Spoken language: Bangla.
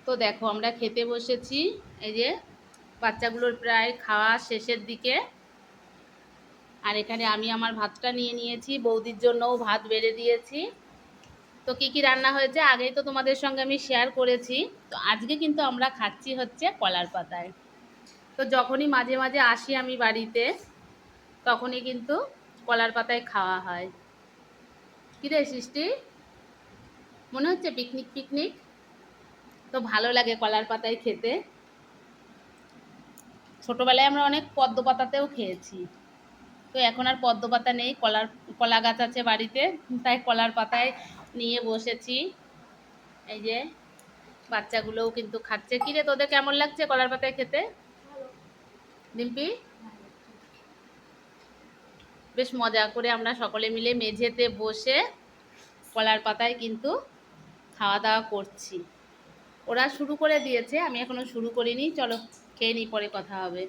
তো দেখো আমরা খেতে বসেছি। এই যে বাচ্চাগুলোর প্রায় খাওয়া শেষের দিকে। আর এখানে আমি আমার ভাতটা নিয়ে নিয়েছি, বৌদির জন্যও ভাত বেড়ে দিয়েছি। তো কি কি রান্না হয়েছে আগেই তো তোমাদের সঙ্গে আমি শেয়ার করেছি। তো আজকে কিন্তু আমরা খাচ্ছি হচ্ছে কলার পাতায়। তো যখনই মাঝে মাঝে আসি আমি বাড়িতে, তখনই কিন্তু কলার পাতায় খাওয়া হয়। কি রে সৃষ্টি, মনে হচ্ছে পিকনিক পিকনিক? তো ভালো লাগে কলার পাতায় খেতে। ছোটবেলায় আমরা অনেক পদ্ম পাতাতেও খেয়েছি। তো এখন আর পদ্ম পাতা নেই, কলা গাছ আছে বাড়িতে, তাই কলার পাতায় নিয়ে বসেছি। এই যে বাচ্চাগুলোও কিন্তু খাচ্ছে। কি রে, তোদের কেমন লাগছে কলার পাতায় খেতে? ডিম্পি, বেশ মজা করে আমরা সকলে মিলে মেঝেতে বসে কলার পাতায় কিন্তু খাওয়া দাওয়া করছি। ওরা শুরু করে দিয়েছে, আমি এখনো শুরু করিনি। চলো খেয়ে নিই, পরে কথা হবে।